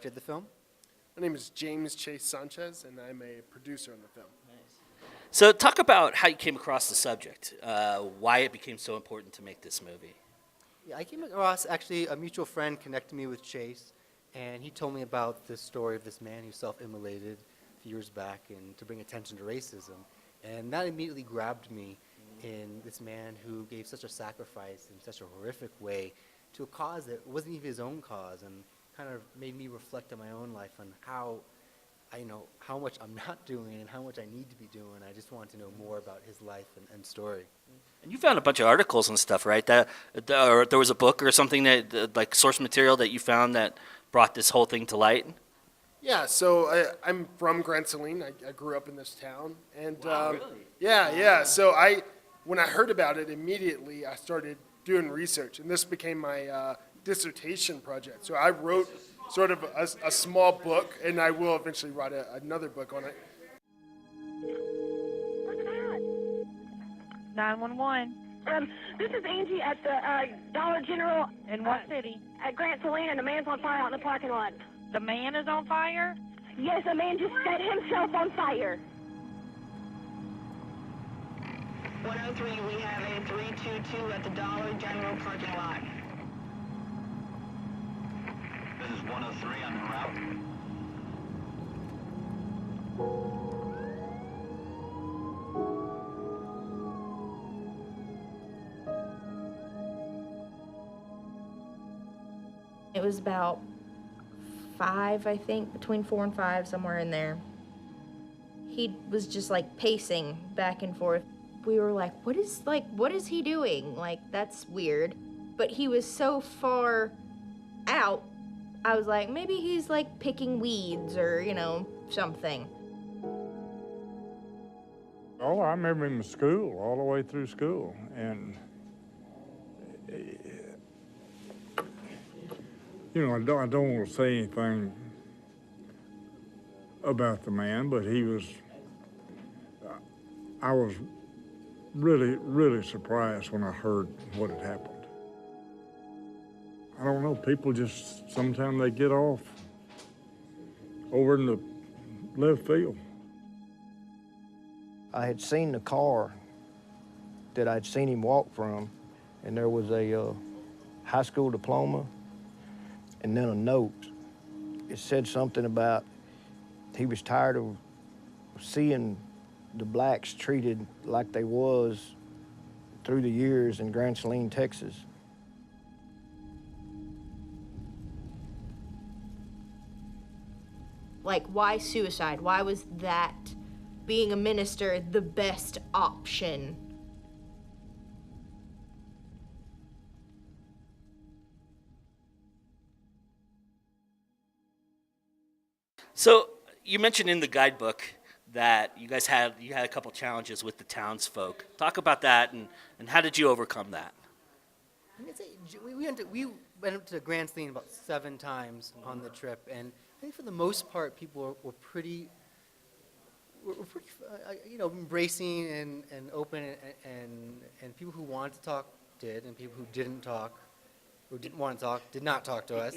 directed the film. My name is James Chase Sanchez, and I'm a producer on the film. So talk about how you came across the subject, why it became so important to make this movie. Yeah, I came across, actually, a mutual friend connected me with Chase, and he told me about this story of this man who self-immolated a few years back and to bring attention to racism. And that immediately grabbed me in this man who gave such a sacrifice in such a horrific way to a cause that wasn't even his own cause, and kind of made me reflect on my own life on how how much I'm not doing and how much I need to be doing. I just wanted to know more about his life and story. And you found a bunch of articles and stuff, right? Or there was a book or something that, like source material that you found that brought this whole thing to light? Yeah, so I'm from Grand Saline. I grew up in this town. And Wow, really? Yeah. So when I heard about it, immediately I started doing research. And this became my dissertation project. So I wrote sort of a small book, and I will eventually write another book on it. 911. This is Angie at the Dollar General. In what city? At Grant Saline, and a man's on fire out in the parking lot. The man is on fire? Yes, a man just set himself on fire. 103, we have a 322 at the Dollar General parking lot. This is 103 on route. It was about 5, I think, between 4 and 5, somewhere in there. He was just like pacing back and forth. We were like, what is he doing? Like, that's weird. But he was so far out, I was like, maybe he's like picking weeds or, something. Oh, I remember him in school, all the way through school. And, I don't want to say anything about the man, but I was really, really surprised when I heard what had happened. I don't know, people just, sometimes they get off over in the left field. I had seen the car that I'd seen him walk from, and there was a high school diploma and then a note. It said something about he was tired of seeing the blacks treated like they was through the years in Grand Saline, Texas. Like, why suicide? Why was that, being a minister, the best option? So you mentioned in the guidebook that you guys had a couple challenges with the townsfolk. Talk about that, and how did you overcome that? I'm gonna say, we went to Grand Saline about 7 times on the trip, and I think for the most part, people were pretty embracing and open, and people who wanted to talk did, and people who didn't want to talk did not talk to us.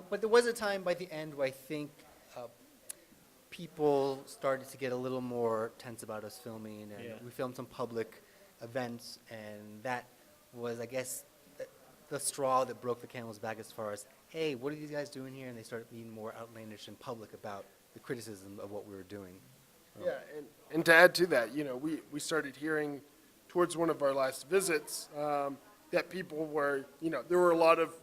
But there was a time by the end where I think people started to get a little more tense about us filming, and we filmed some public events, and that was, I guess, the straw that broke the camel's back as far as, hey, what are these guys doing here? And they started being more outlandish and public about the criticism of what we were doing. Yeah, and to add to that, we started hearing towards one of our last visits that people were, there were a lot of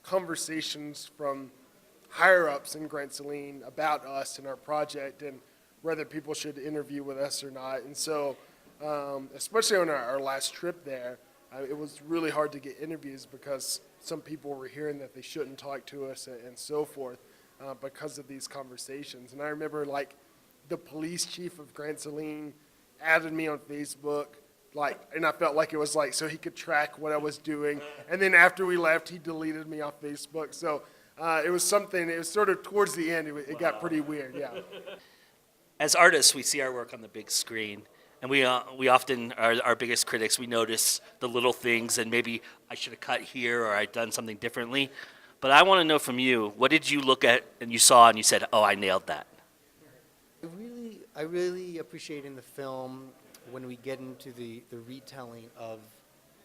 conversations from higher-ups in Grand Saline about us and our project and whether people should interview with us or not. And so, especially on our last trip there, it was really hard to get interviews because some people were hearing that they shouldn't talk to us and so forth because of these conversations. And I remember, the police chief of Grand Saline added me on Facebook, and I felt like it was so he could track what I was doing. And then after we left, he deleted me off Facebook. So it was sort of towards the end, it got pretty weird, yeah. As artists, we see our work on the big screen, and we often are our biggest critics. We notice the little things, and maybe I should have cut here or I'd done something differently. But I want to know from you, what did you look at and you saw and you said, oh, I nailed that? I really appreciate in the film when we get into the retelling of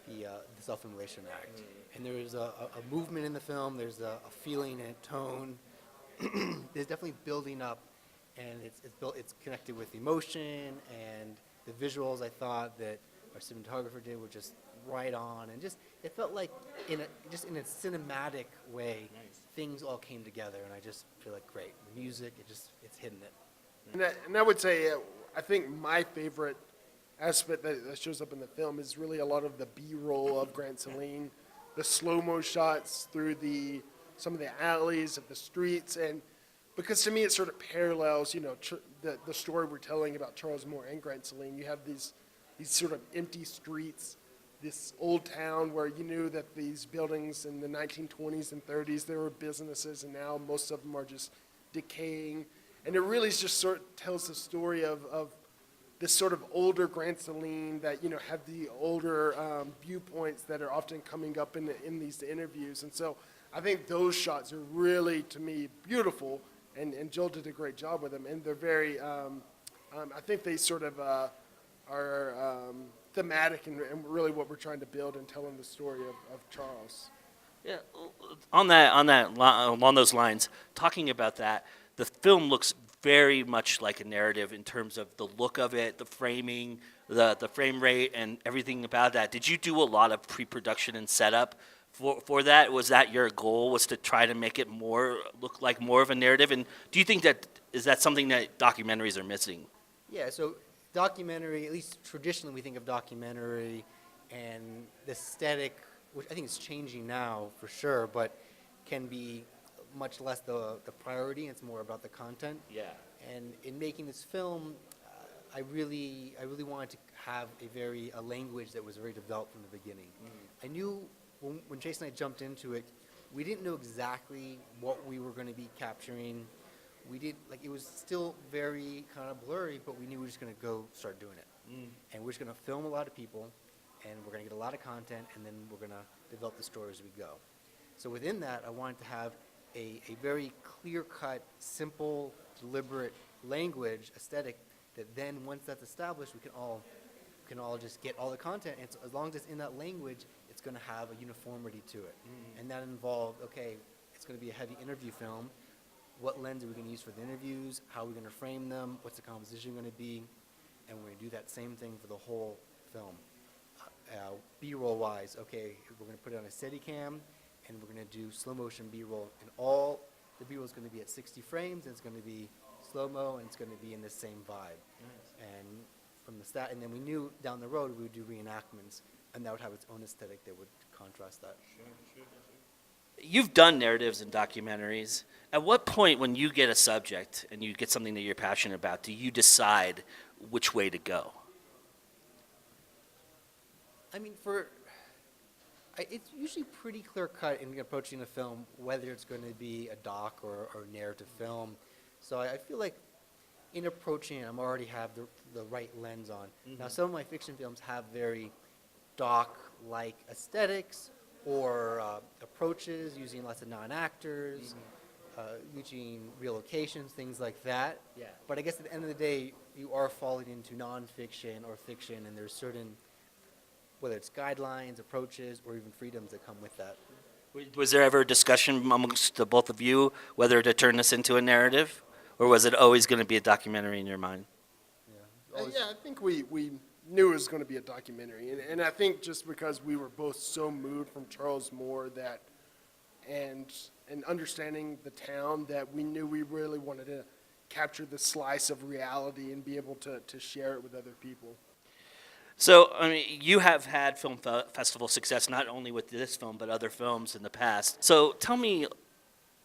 the Self-Immolation Act. And there is a movement in the film, there's a feeling and tone. There's definitely building up, and it's connected with emotion, and the visuals I thought that our cinematographer did were just right on, and just it felt like in a cinematic way, things all came together, and I just feel like great. The music, it's hitting it. And I would say, I think my favorite aspect that shows up in the film is really a lot of the B-roll of Grant Saline, the slow-mo shots through some of the alleys of the streets, and because to me it sort of parallels, the story we're telling about Charles Moore and Grant Saline. You have these sort of empty streets, this old town where you knew that these buildings in the 1920s and 30s, there were businesses, and now most of them are just decaying. And it really just sort of tells the story of this sort of older Grant Saline that, have the older viewpoints that are often coming up in these interviews. And so I think those shots are really, to me, beautiful, and Joel did a great job with them. And they're very, I think they sort of are thematic and really what we're trying to build and telling the story of Charles. Yeah, along those lines, talking about that, the film looks very much like a narrative in terms of the look of it, the framing, the frame rate, and everything about that. Did you do a lot of pre-production and setup for that? Was that your goal, was to try to make it look like more of a narrative? And do you think is that something that documentaries are missing? Yeah, so documentary, at least traditionally we think of documentary and the aesthetic, which I think is changing now for sure, but can be much less the priority. It's more about the content. Yeah. And in making this film, I really wanted to have a language that was very developed from the beginning. I knew when Chase and I jumped into it, we didn't know exactly what we were going to be capturing. It was still very kind of blurry, but we knew we were just going to go start doing it. And we're just going to film a lot of people, and we're going to get a lot of content, and then we're going to develop the story as we go. So within that, I wanted to have a very clear-cut, simple, deliberate language, aesthetic, that then once that's established, we can all just get all the content. And so as long as it's in that language, it's going to have a uniformity to it. And that involved, okay, it's going to be a heavy interview film. What lens are we going to use for the interviews? How are we going to frame them? What's the composition going to be? And we're going to do that same thing for the whole film. B-roll wise, okay, we're going to put it on a Steadicam, and we're going to do slow motion B-roll, and all the B-roll is going to be at 60 frames, and it's going to be slow-mo, and it's going to be in the same vibe. And from the and then we knew down the road we would do reenactments, and that would have its own aesthetic that would contrast that. You've done narratives and documentaries. At what point, when you get a subject and you get something that you're passionate about, do you decide which way to go? I mean, it's usually pretty clear-cut in approaching a film, whether it's going to be a doc or narrative film. So I feel like in approaching it, I already have the right lens on. Now, some of my fiction films have very doc-like aesthetics or approaches, using lots of non-actors, using real locations, things like that. Yeah. But I guess at the end of the day, you are falling into non-fiction or fiction, and there's certain, whether it's guidelines, approaches, or even freedoms that come with that. Was there ever a discussion amongst the both of you whether to turn this into a narrative, or was it always going to be a documentary in your mind? Yeah, I think we knew it was going to be a documentary, and I think just because we were both so moved from Charles Moore and understanding the town, that we knew we really wanted to capture the slice of reality and be able to share it with other people. So, I mean, you have had film festival success, not only with this film, but other films in the past. So tell me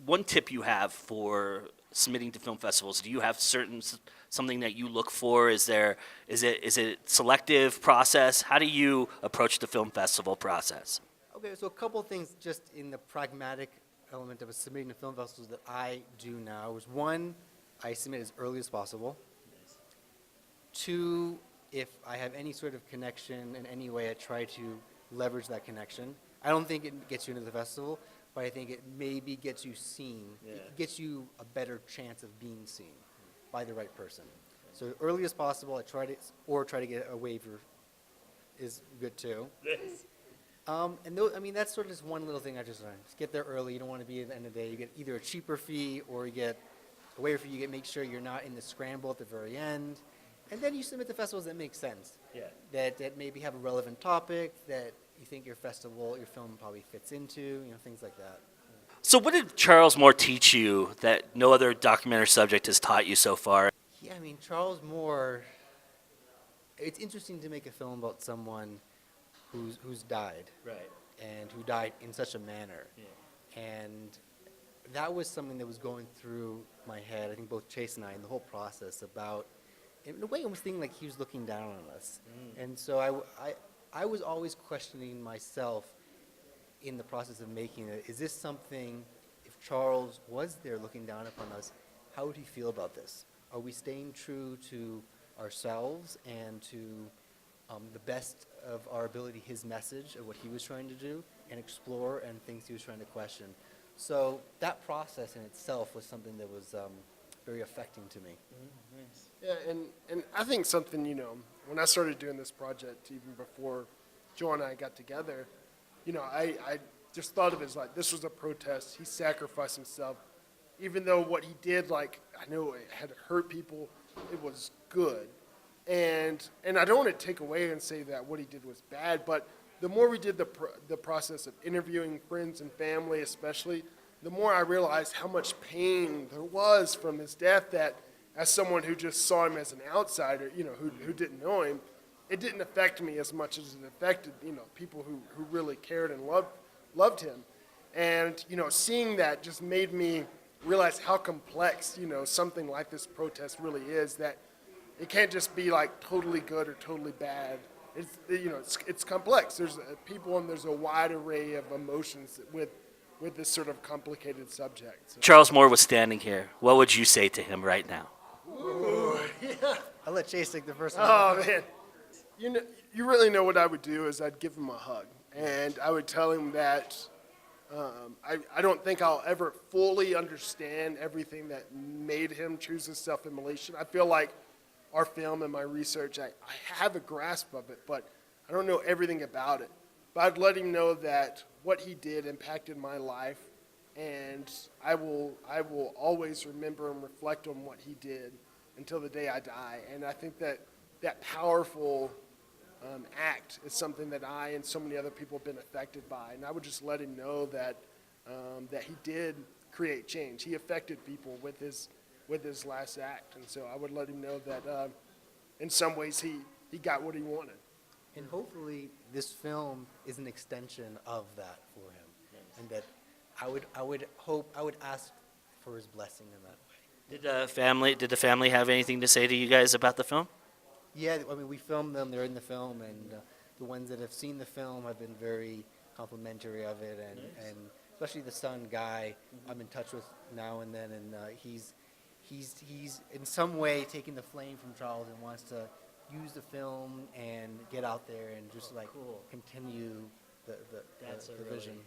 one tip you have for submitting to film festivals. Do you have something that you look for? Is it selective process? How do you approach the film festival process? Okay, so a couple of things just in the pragmatic element of submitting to film festivals that I do now is, one, I submit as early as possible. Two, if I have any sort of connection in any way, I try to leverage that connection. I don't think it gets you into the festival, but I think it maybe gets you seen. Yeah. It gets you a better chance of being seen by the right person. So early as possible, try to get a waiver is good too. And that's sort of just one little thing I just learned. Just get there early. You don't want to be at the end of the day. You get either a cheaper fee or you get a waiver fee. Make sure you're not in the scramble at the very end. And then you submit to festivals that make sense. Yeah. That maybe have a relevant topic that you think your film probably fits into, things like that. So what did Charles Moore teach you that no other documentary subject has taught you so far? Yeah, Charles Moore, it's interesting to make a film about someone who's died. Right. And who died in such a manner. Yeah. And that was something that was going through my head, I think both Chase and I, in the whole process about, in a way I was thinking like he was looking down on us. And so I was always questioning myself in the process of making it. Is this something, if Charles was there looking down upon us, how would he feel about this? Are we staying true to ourselves and to the best of our ability, his message of what he was trying to do and explore and things he was trying to question? So that process in itself was something that was very affecting to me. Nice. Yeah, and I think something, when I started doing this project, even before Joe and I got together, I just thought of it as like, this was a protest. He sacrificed himself. Even though what he did, I know it had hurt people, it was good. And I don't want to take away and say that what he did was bad, but the more we did the process of interviewing friends and family especially, the more I realized how much pain there was from his death, that as someone who just saw him as an outsider, who didn't know him, it didn't affect me as much as it affected, people who really cared and loved him. And, seeing that just made me realize how complex, something like this protest really is, that it can't just be totally good or totally bad. It's complex. There's people and there's a wide array of emotions with this sort of complicated subject. So. Charles Moore was standing here. What would you say to him right now? Ooh, yeah. I'll let Chase take the first one. Oh man, you really know what I would do is I'd give him a hug and I would tell him that I don't think I'll ever fully understand everything that made him choose his self-immolation. I feel like our film and my research, I have a grasp of it, but I don't know everything about it. But I'd let him know that what he did impacted my life, and I will always remember and reflect on what he did until the day I die. And I think that powerful act is something that I and so many other people have been affected by. And I would just let him know that he did create change. He affected people with his last act. And so I would let him know that in some ways he got what he wanted. And hopefully this film is an extension of that for him. Yes. And that I would ask for his blessing in that way. Did the family have anything to say to you guys about the film? Yeah, we filmed them. They're in the film, and the ones that have seen the film have been very complimentary of it, and especially the son Guy, I'm in touch with now and then, and he's in some way taking the flame from Charles and wants to use the film and get out there and just continue the vision.